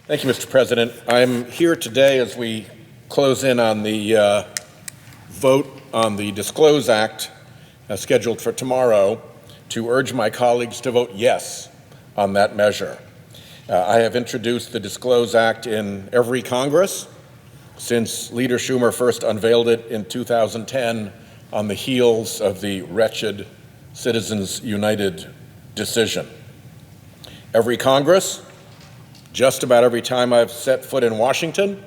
Thank you, Mr. President. I'm here today as we close in on the vote on the DISCLOSE Act scheduled for tomorrow to urge my colleagues to vote yes on that measure. I have introduced the DISCLOSE Act in every Congress since Leader Schumer first unveiled it in 2010 on the heels of the wretched Citizens United decision. Every Congress, just about every time I've set foot in Washington,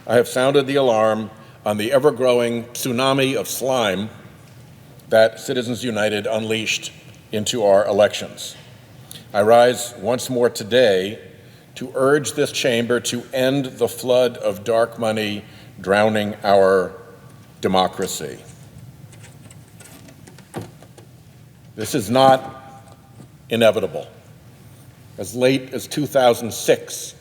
I have sounded the alarm on the ever-growing tsunami of slime that Citizens United unleashed into our elections. I rise once more today to urge this chamber to end the flood of dark money drowning our democracy. This is not inevitable. As late as 2006,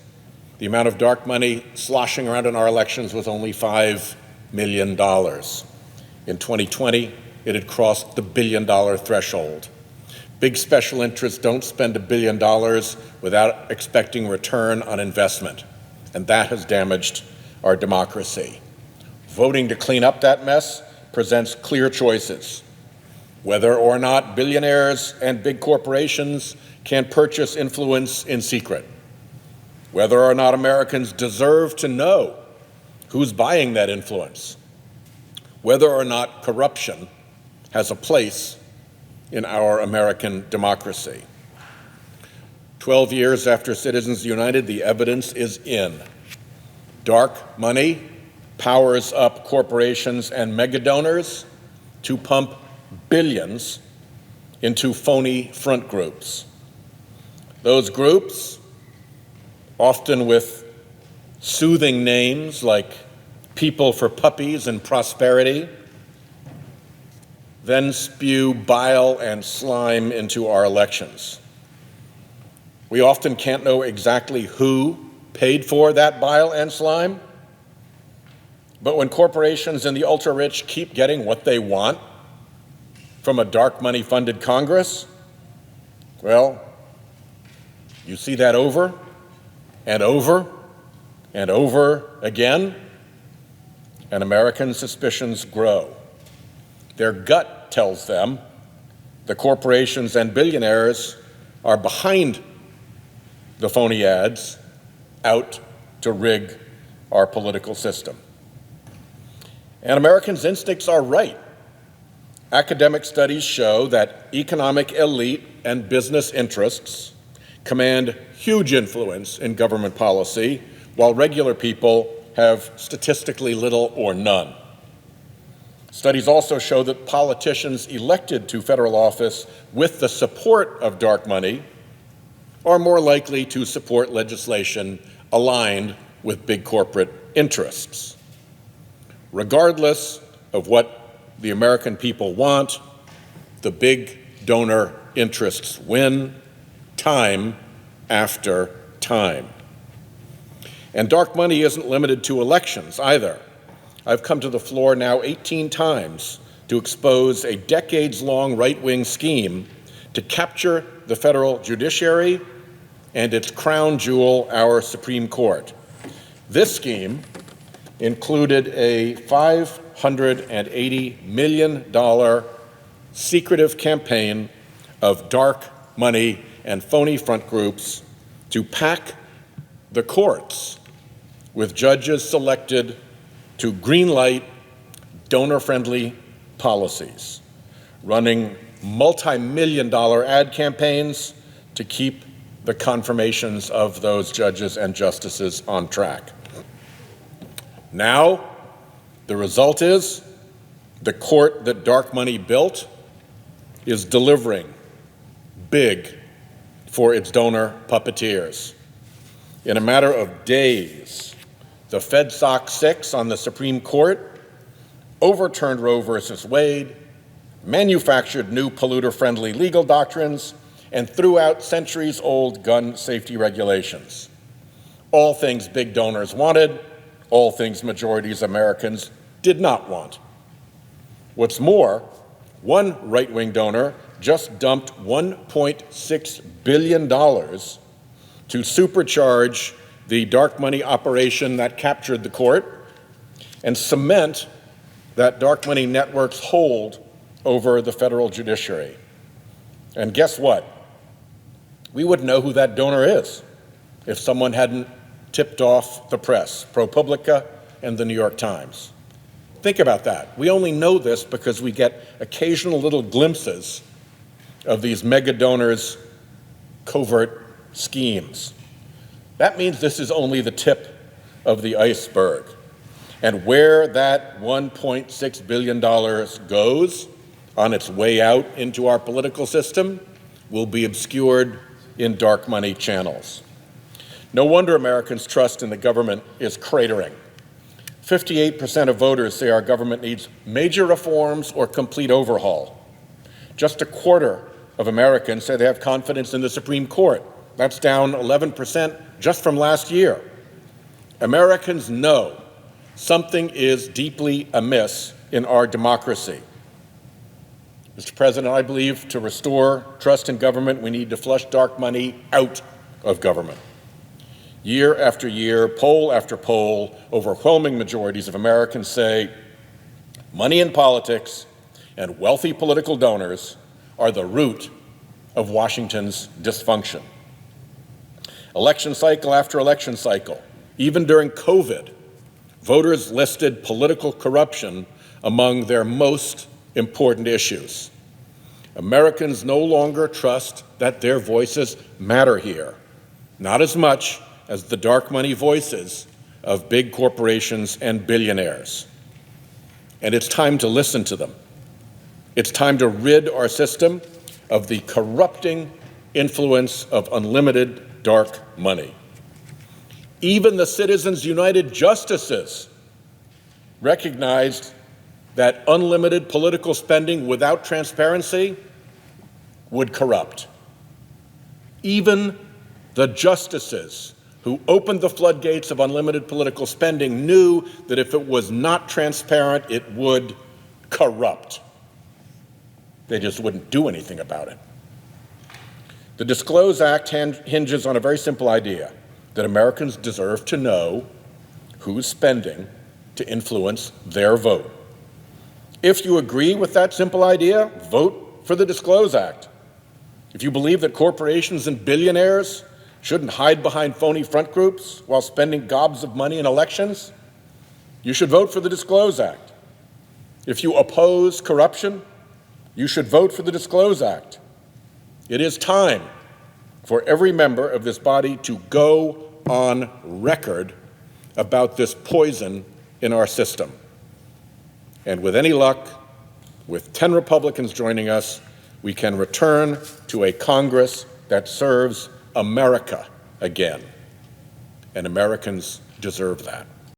the amount of dark money sloshing around in our elections was only $5 million. In 2020, it had crossed the $1 billion threshold. Big special interests don't spend $1 billion without expecting return on investment, and that has damaged our democracy. Voting to clean up that mess presents clear choices. Whether or not billionaires and big corporations can purchase influence in secret. Whether or not Americans deserve to know who's buying that influence. Whether or not corruption has a place in our American democracy. 12 years after Citizens United, the evidence is in. Dark money powers up corporations and mega donors to pump billions into phony front groups. Those groups, often with soothing names like People for Puppies and Prosperity, then spew bile and slime into our elections. We often can't know exactly who paid for that bile and slime, but when corporations and the ultra-rich keep getting what they want from a dark money-funded Congress, well, you see that over and over and over again, and American suspicions grow. Their gut tells them the corporations and billionaires are behind the phony ads out to rig our political system. And Americans' instincts are right. Academic studies show that economic elite and business interests command huge influence in government policy, while regular people have statistically little or none. Studies also show that politicians elected to federal office with the support of dark money are more likely to support legislation aligned with big corporate interests. Regardless of what the American people want, the big donor interests win time after time. And dark money isn't limited to elections either. I've come to the floor now 18 times to expose a decades-long right-wing scheme to capture the federal judiciary and its crown jewel, our Supreme Court. This scheme included a $580 million secretive campaign of dark money and phony front groups to pack the courts with judges selected to greenlight donor-friendly policies, running multi-million-dollar ad campaigns to keep the confirmations of those judges and justices on track. Now, the result is the court that dark money built is delivering big for its donor puppeteers. In a matter of days, the FedSoc 6 on the Supreme Court overturned Roe versus Wade, manufactured new polluter-friendly legal doctrines, and threw out centuries-old gun safety regulations. All things big donors wanted, all things majorities of Americans did not want. What's more, one right-wing donor just dumped $1.6 billion to supercharge the dark money operation that captured the court and cement that dark money network's hold over the federal judiciary. And guess what? We wouldn't know who that donor is if someone hadn't tipped off the press, ProPublica and the New York Times. Think about that. We only know this because we get occasional little glimpses of these mega donors' covert schemes. That means this is only the tip of the iceberg. And where that $1.6 billion goes on its way out into our political system will be obscured in dark money channels. No wonder Americans' trust in the government is cratering. 58% of voters say our government needs major reforms or complete overhaul. Just a quarter of Americans say they have confidence in the Supreme Court. That's down 11% just from last year. Americans know something is deeply amiss in our democracy. Mr. President, I believe to restore trust in government, we need to flush dark money out of government. Year after year, poll after poll, overwhelming majorities of Americans say money in politics and wealthy political donors are the root of Washington's dysfunction. Election cycle after election cycle, even during COVID, voters listed political corruption among their most important issues. Americans no longer trust that their voices matter here, not as much as the dark money voices of big corporations and billionaires. And it's time to listen to them. It's time to rid our system of the corrupting influence of unlimited dark money. Even the Citizens United justices recognized that unlimited political spending without transparency would corrupt. Even the justices who opened the floodgates of unlimited political spending knew that if it was not transparent, it would corrupt. They just wouldn't do anything about it. The DISCLOSE Act hinges on a very simple idea, that Americans deserve to know who's spending to influence their vote. If you agree with that simple idea, vote for the DISCLOSE Act. If you believe that corporations and billionaires shouldn't hide behind phony front groups while spending gobs of money in elections, you should vote for the DISCLOSE Act. If you oppose corruption, you should vote for the DISCLOSE Act. It is time for every member of this body to go on record about this poison in our system. And with any luck, with 10 Republicans joining us, we can return to a Congress that serves America again. And Americans deserve that.